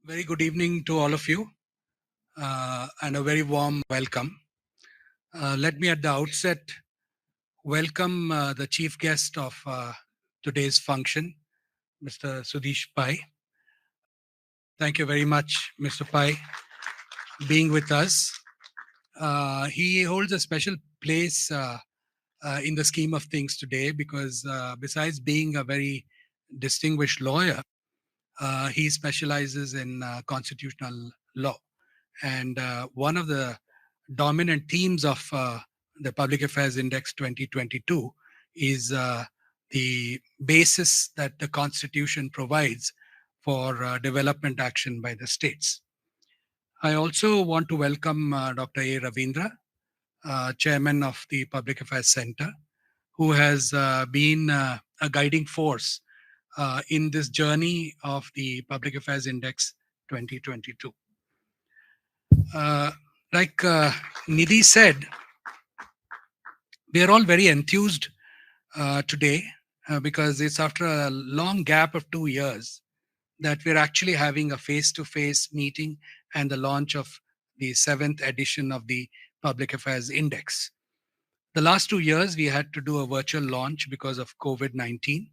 Very good evening to all of you and a very warm welcome. Let me at the outset welcome the chief guest of today's function, Mr. Sudesh Pai. Thank you very much, Mr. Pai, being with us. He holds a special place in the scheme of things today because besides being a very distinguished lawyer, he specializes in constitutional law. And one of the dominant themes of the Public Affairs Index 2022 is the basis that the Constitution provides for development action by the states. I also want to welcome Dr. A. Ravindra, Chairman of the Public Affairs Center, who has been a guiding force in this journey of the Public Affairs Index 2022. Like Nidhi said, we are all very enthused today because it's after a long gap of 2 years that we're actually having a face-to-face meeting and the launch of the 7th edition of the Public Affairs Index. The last 2 years, we had to do a virtual launch because of COVID-19.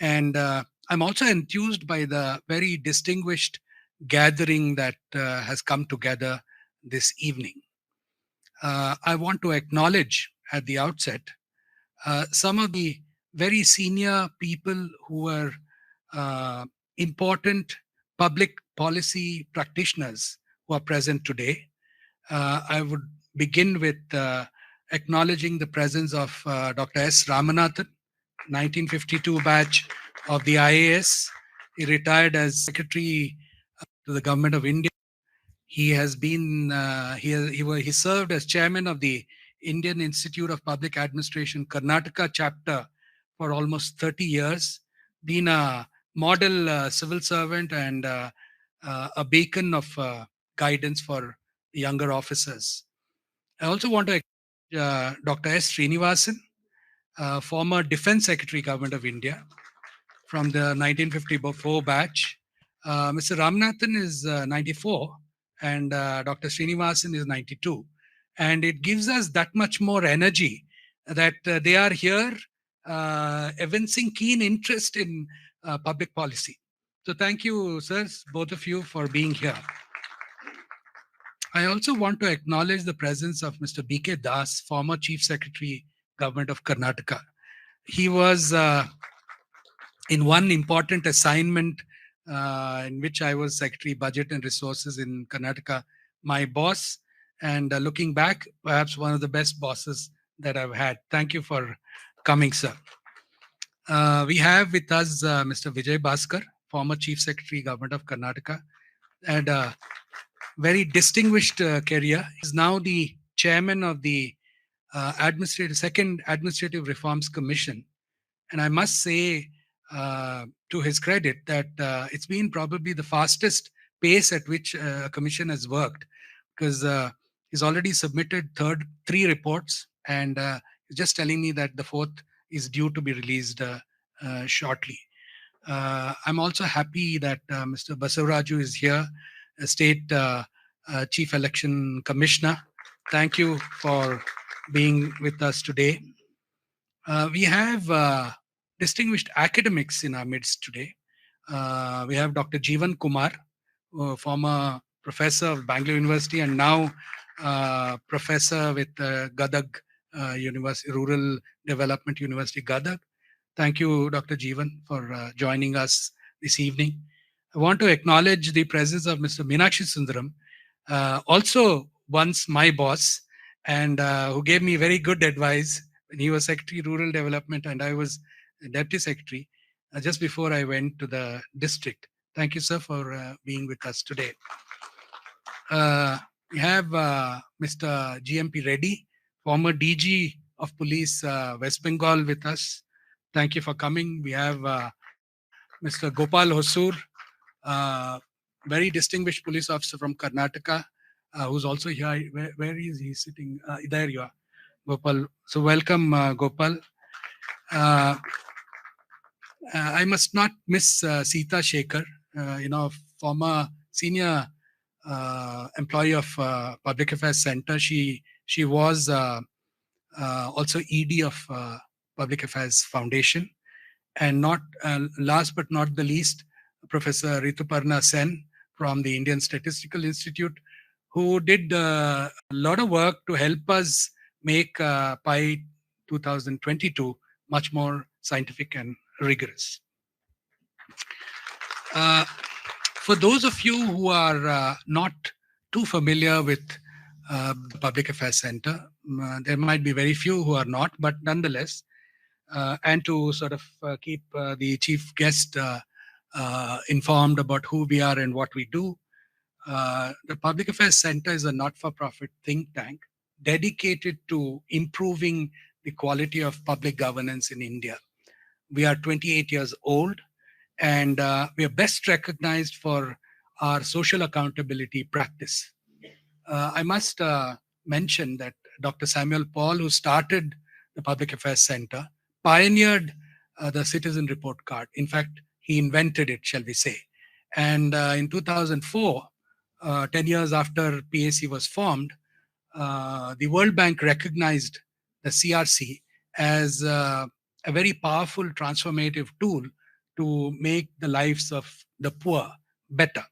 And I'm also enthused by the very distinguished gathering that has come together this evening. I want to acknowledge at the outset some of the very senior people who are important public policy practitioners who are present today. I would begin with acknowledging the presence of Dr. S. Ramanathan, 1952 batch of the IAS. He retired as Secretary to the Government of India. He has been, he served as Chairman of the Indian Institute of Public Administration Karnataka chapter for almost 30 years, been a model civil servant and a beacon of guidance for younger officers. I also want to acknowledge Dr. S. Srinivasan, former Defense Secretary, Government of India, from the 1954 batch. Mr. Ramanathan is 94 and Dr. Srinivasan is 92. And it gives us that much more energy that they are here evincing keen interest in public policy. So thank you, sirs, both of you, for being here. I also want to acknowledge the presence of Mr. B.K. Das, former Chief Secretary, Government of Karnataka. He was in one important assignment in which I was Secretary Budget and Resources in Karnataka, my boss, and looking back, perhaps one of the best bosses that I've had. Thank you for coming, sir. We have with us Mr. Vijay Bhaskar, former Chief Secretary, Government of Karnataka, and a very distinguished career. He's now the chairman of the Second Administrative Reforms Commission. And I must say, to his credit, that it's been probably the fastest pace at which a commission has worked, because he's already submitted 3 reports, and he's just telling me that the 4th is due to be released shortly. I'm also happy that Mr. Basavaraju is here, a State Chief Election Commissioner. Thank you for being with us today. We have distinguished academics in our midst today. We have Dr. Jeevan Kumar, former professor of Bengaluru University and now professor with Gadag University, Rural Development University, Gadag. Thank you, Dr. Jeevan, for joining us this evening. I want to acknowledge the presence of Mr. Meenakshi Sundaram, also once my boss, and who gave me very good advice when he was Secretary Rural Development and I was Deputy Secretary just before I went to the district. Thank you, sir, for being with us today. We have Mr. GMP Reddy, former DG of Police West Bengal with us. Thank you for coming. We have Mr. Gopal Hosur, very distinguished police officer from Karnataka, who's also here. Where is he sitting? There you are, Gopal. So welcome, Gopal. I must not miss Sita Shekhar, former senior employee of Public Affairs Center. She was also ED of Public Affairs Foundation. And not last but not the least, Professor Rituparna Sen from the Indian Statistical Institute, who did a lot of work to help us make PAI 2022 much more scientific and rigorous. For those of you who are not too familiar with the Public Affairs Center, there might be very few who are not, but nonetheless, and to sort of keep the chief guest informed about who we are and what we do, the Public Affairs Center is a not-for-profit think tank dedicated to improving the quality of public governance in India. We are 28 years old, and we are best recognized for our social accountability practice. I must mention that Dr. Samuel Paul, who started the Public Affairs Center, pioneered the Citizen Report Card. In fact, he invented it, shall we say. And in 2004, 10 years after PAC was formed, the World Bank recognized the CRC as a very powerful transformative tool to make the lives of the poor better.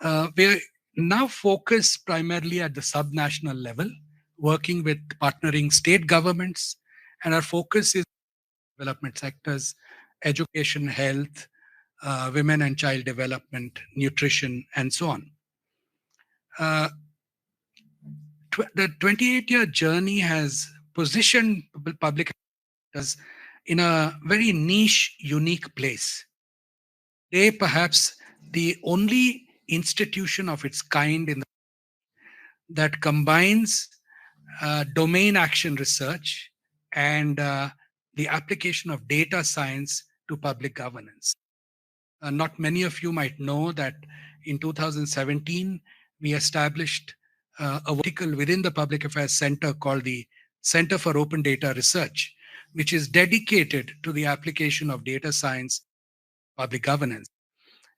We're now focused primarily at the subnational level, working with partnering state governments, and our focus is development sectors, education, health, women and child development, nutrition, and so on. The 28-year journey has positioned public affairs in a very niche, unique place. Today, perhaps the only institution of its kind in that combines domain action research and the application of data science to public governance. Not many of you might know that in 2017, we established a vertical within the Public Affairs Center called the Center for Open Data Research, which is dedicated to the application of data science in public governance.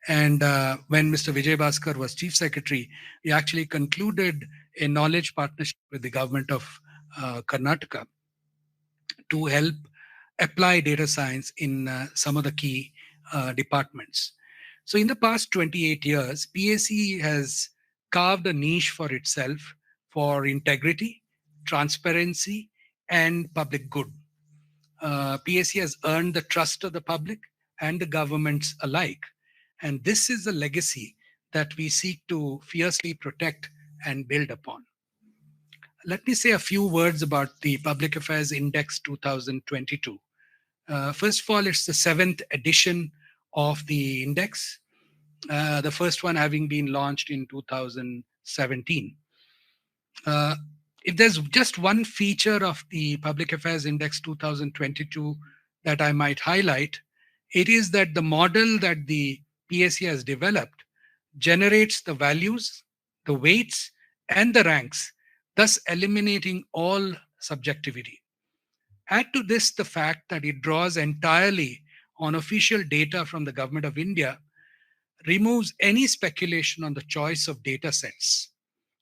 And when Mr. Vijay Bhaskar was Chief Secretary, we actually concluded a knowledge partnership with the government of Karnataka to help apply data science in some of the key departments. So in the past 28 years, PAC has carved a niche for itself for integrity, transparency, and public good. PAC has earned the trust of the public and the governments alike. And this is a legacy that we seek to fiercely protect and build upon. Let me say a few words about the Public Affairs Index 2022. First of all, it's the 7th edition of the index, the first one having been launched in 2017. If there's just one feature of the Public Affairs Index 2022 that I might highlight, it is that the model that the PAC has developed generates the values, the weights, and the ranks, thus eliminating all subjectivity. Add to this the fact that it draws entirely on official data from the Government of India, removes any speculation on the choice of data sets,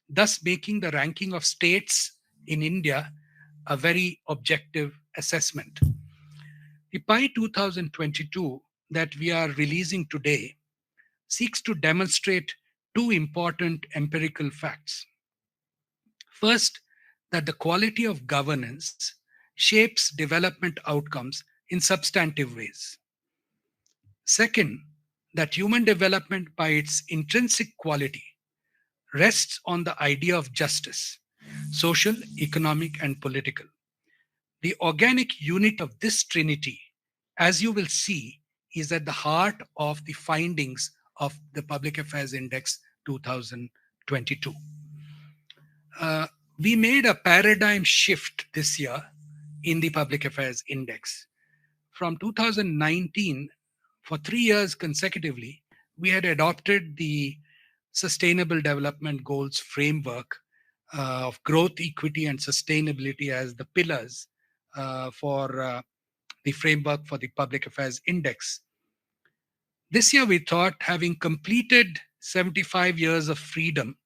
thus making the ranking of states in India a very objective assessment. The PAI 2022 that we are releasing today seeks to demonstrate two important empirical facts. First, that the quality of governance shapes development outcomes in substantive ways. Second, that human development by its intrinsic quality rests on the idea of justice, social, economic, and political. The organic unit of this trinity, as you will see, is at the heart of the findings of the Public Affairs Index 2022. We made a paradigm shift this year in the Public Affairs Index. From 2019, for 3 years consecutively, we had adopted the Sustainable Development Goals framework of growth, equity, and sustainability as the pillars for the framework for the Public Affairs Index. This year we thought having completed 75 years of freedom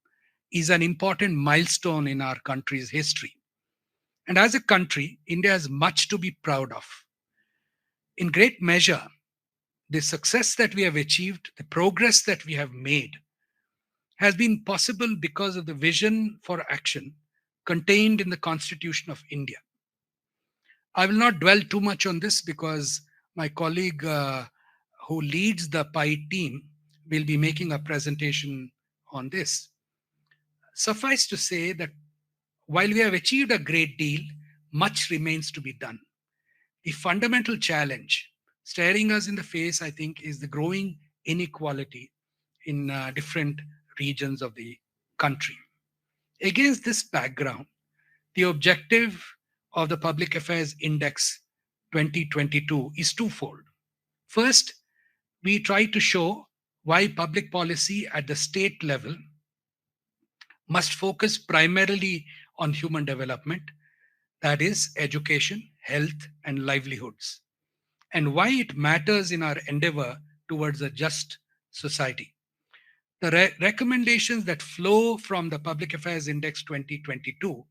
is an important milestone in our country's history. And as a country, India has much to be proud of. In great measure, the success that we have achieved, the progress that we have made, has been possible because of the vision for action contained in the Constitution of India. I will not dwell too much on this because my colleague who leads the PAI team will be making a presentation on this. Suffice to say that while we have achieved a great deal, much remains to be done. The fundamental challenge staring us in the face, I think, is the growing inequality in different regions of the country. Against this background, the objective of the Public Affairs Index 2022 is twofold. First, we try to show why public policy at the state level must focus primarily on human development, that is, education, health, and livelihoods, and why it matters in our endeavor towards a just society. The recommendations that flow from the Public Affairs Index 2022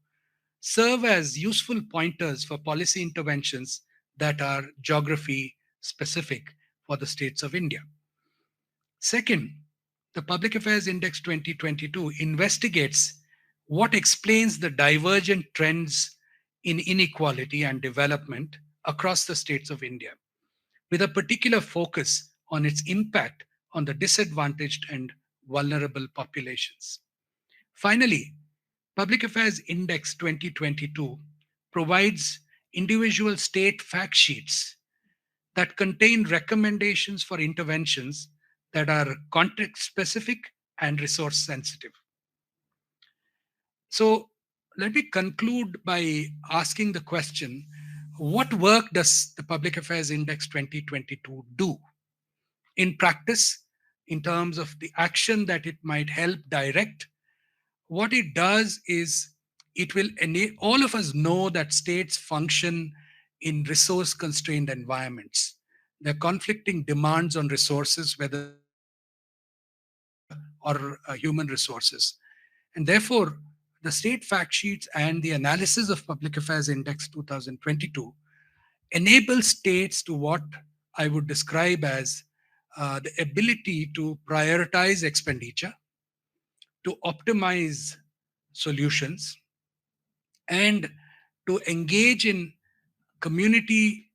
serve as useful pointers for policy interventions that are geography specific for the states of India. Second, the Public Affairs Index 2022 investigates what explains the divergent trends in inequality and development across the states of India, with a particular focus on its impact on the disadvantaged and vulnerable populations. Finally, Public Affairs Index 2022 provides individual state fact sheets that contain recommendations for interventions that are context specific and resource sensitive. So let me conclude by asking the question, what work does the Public Affairs Index 2022 do? In practice, in terms of the action that it might help direct, what it does is it will enable all of us know that states function in resource constrained environments. There are conflicting demands on resources, whether or human resources. And therefore, the state fact sheets and the analysis of Public Affairs Index 2022 enable states to what I would describe as the ability to prioritize expenditure, to optimize solutions, and to engage in community,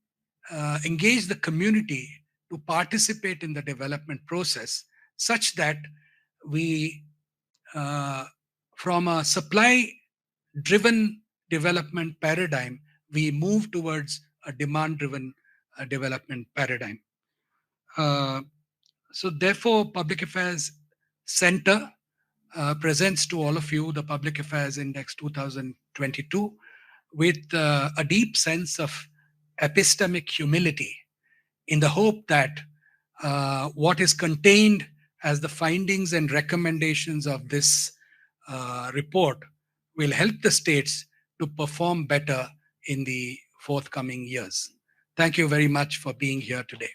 engage the community to participate in the development process, such that we, from a supply-driven development paradigm, we move towards a demand-driven development paradigm. So therefore, Public Affairs Center presents to all of you the Public Affairs Index 2022 with a deep sense of epistemic humility, in the hope that what is contained as the findings and recommendations of this report will help the states to perform better in the forthcoming years. Thank you very much for being here today.